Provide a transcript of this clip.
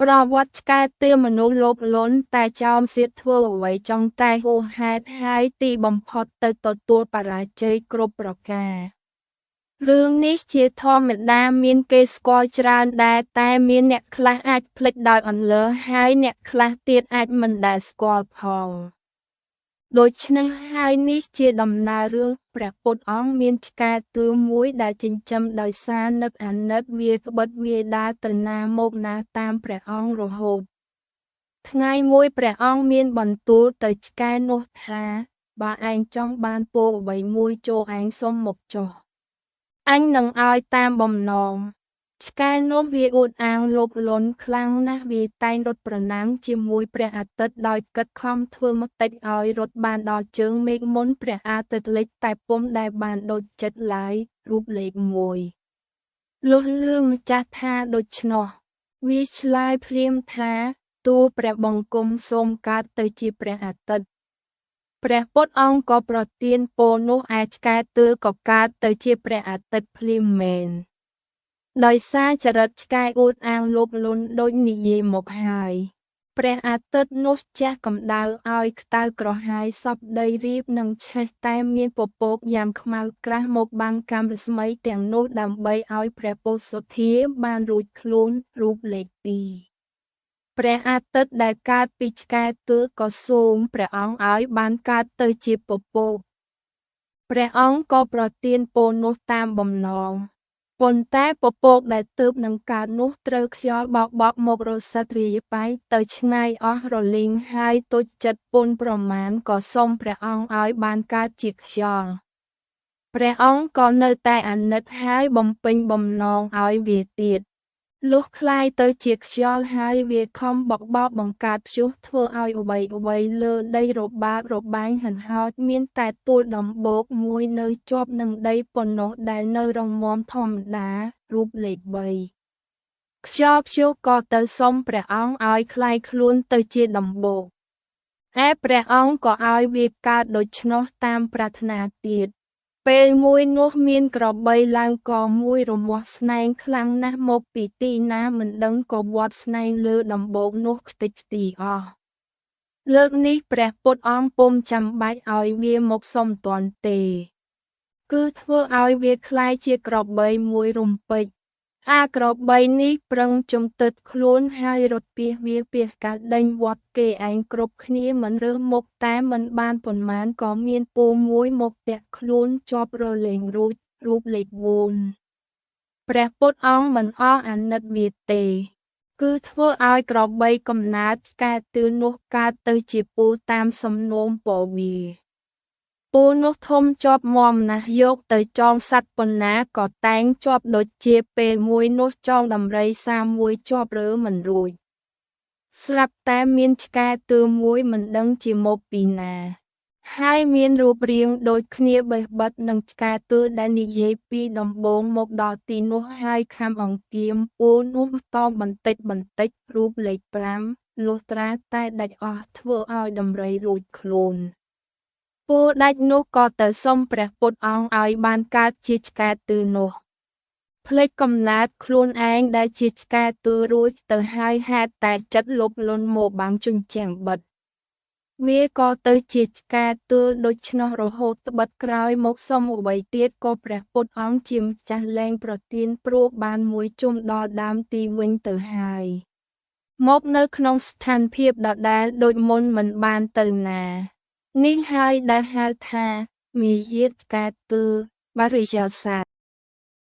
ប្រវត្តិឆ្កែទាមនុស្សលោភលន់តែចោមសៀតធ្វើអ្វីចង់តែហួសហេតុហើយទីបំផុតទៅទទួលបរាជ័យគ្រប់ប្រការរឿងនេះជាធម្មតាមានគេស្គាល់ច្រើនដែរតែមានអ្នកខ្លះអាចភ្លេចដោយអន្លើហើយអ្នកខ្លះទៀតអាចមិនដែលស្គាល់ផងដូច្នេះហើយនេះជាដំណើររឿងព្រះពុទ្ធអង្គមានឆ្កែតឿមួយដែលចិញ្ចឹមដោយសារនឹកអាណិតវាក្បិតវាដើរទៅណាមកណាតាមព្រះអង្គរហូតថ្ងៃមួយព្រះអង្គមានបន្ទូលទៅឆ្កែនោះថាបើឯងចង់បានពរអ្វីមួយចូលឯងសុំមកចុះអញនឹងឲ្យតាមបំណងឆ្កែនោះវាអួតអាងលោភលន់ខ្លាំងណាស់វាតែងរត់ប្រណាំងជាមួយព្រះអាទិត្យដោយគិតខំធ្វើមកតិចឲ្យរត់បានដល់ជើងមេឃមុនព្រះអាទិត្យលិចតែពុំដែលបានដូចចិត្តឡើយរូបលេខ1លុះលឺម្ចាស់ថាដូច្នោះវាឆ្លើយភ្លាមថាទូលព្រះបង្គំសូមកើតទៅជាព្រះអាទិត្យព្រះពុទ្ធអង្គក៏ប្រទានពរនោះឯឆ្កែតឿក៏កើតទៅជាព្រះអាទិត្យភ្លាមមែនដោយសារចរិតឆ្កែអួតអាងលោភលន់ដូចនិយាយមកហើយព្រះអាទិត្យនោះជះកម្ដៅឲ្យក្តៅក្រហាយសពដីរៀបនឹងឆេះតែមានពពកយ៉ាងខ្មៅក្រាស់មកបាំងកាំរស្មីទាំងនោះដើម្បីឲ្យព្រះពោធិសត្វាបានរួចខ្លួនរូបលេខ2ព្រះអាទិត្យដែលកើតពីឆ្កែតឿក៏សូមព្រះអង្គឲ្យបានកើតទៅជាពពកព្រះអង្គក៏ប្រទានពរនោះតាមបំណងប៉ុន្តែពពកដែលទើបនឹងកើតនោះត្រូវខ្យល់បោកបក់មករសិតរាយប៉ៃទៅឆ្ងាយអស់រលីងហើយទុច្ចចិត្តពុនប្រមាណក៏សូមព្រះអង្គឲ្យបានកើតជាខ្យល់ព្រះអង្គក៏នៅតែអាណិតហើយបំពេញបំណងឲ្យវាទៀតលុះคล้ายទៅជាខ្យល់ហើយវាខំបបោកបង្កើតព្យុះធ្វើឲ្យអ្វីលើដីរបាក់របាញ់ហិនហោចមានតែទួលដំបូកមួយនៅជាប់នឹងដីប៉ុណ្ណោះដែលនៅរងមាំធម្មតារូបលេខ3ខ្យល់ព្យុះក៏ទៅសុំព្រះអង្គឲ្យคล้ายខ្លួនទៅជាដំបូកឯព្រះអង្គក៏ឲ្យវាកើតដូច្នោះតាមប្រាថ្នាទៀតពេលមួយនោះមានក្របីឡើងកមួយរមាស់ស្នែងខ្លាំងណាស់មកពីទីណាមិនដឹងក៏វាត់ស្នែងលើដំបូកនោះខ្ទេចខ្ទីអស់លើកនេះព្រះពុទ្ធអង្គពុំចាំបាច់ឲ្យវាមកសុំទាន់ទេគឺធ្វើឲ្យវាคล้ายជាក្របីមួយរំពេចក្របីនេះប្រឹងជំទិតខ្លួនហើយរត់ពាសកាត់ដេញវត្តគេឯងគ្រប់គ្នាមិនរើសមុខតែមិនបានប៉ុន្មានក៏មានពូមួយមកតាក់ខ្លួនជាប់រលែងរួចរូបលេខ4ព្រះពុទ្ធអង្គមិនអស់អាណិតវាទេគឺធ្វើឲ្យក្របីកំណើតឆ្កែតឿនោះកើតទៅជាពូតាមសំណូមពរវាពូនោះធំជាប់មាំណាស់យកទៅចងសត្វប៉ុណ្ណាក៏តែងជាប់ដូចជាពេលមួយនោះចងដំរីសាមួយជាប់រើមិនរួចស្រាប់តែមានឆ្កែតឿមួយមិនដឹងជាមកពីណាហើយមានរូបរាងដូចគ្នាបេះបិទនឹងឆ្កែតឿដែលនិយាយពីដំបូងមកដល់ទីនោះហើយខំអង្គាមពូនោះតបន្តិចរូបលេខ5លុះត្រាតែដាច់អស់ធ្វើឲ្យដំរីរួចខ្លួនពូដាច់នោះក៏ទៅសុំព្រះពុទ្ធអង្គឲ្យបានកើតជាឆ្កែតឿនោះភ្លេចកំណើតខ្លួនឯងដែលជាឆ្កែតឿរួចទៅហើយហេតុតែចិត្តលោភលន់មកបាំងជញ្ជាំងបិទវាក៏ទៅជាឆ្កែតឿដូច្នោះរហូតត្បិតក្រោយមកសុំអ្វីទៀតក៏ព្រះពុទ្ធអង្គជាម្ចាស់លែងប្រទានព្រោះបានមួយជុំដល់ដើមទីវិញទៅហើយមកនៅក្នុងស្ថានភាពដដែលដូចមុនមិនបានទៅណានេះហើយដែលហៅថាមាយាទឆ្កែតឿបរិយាស័ទ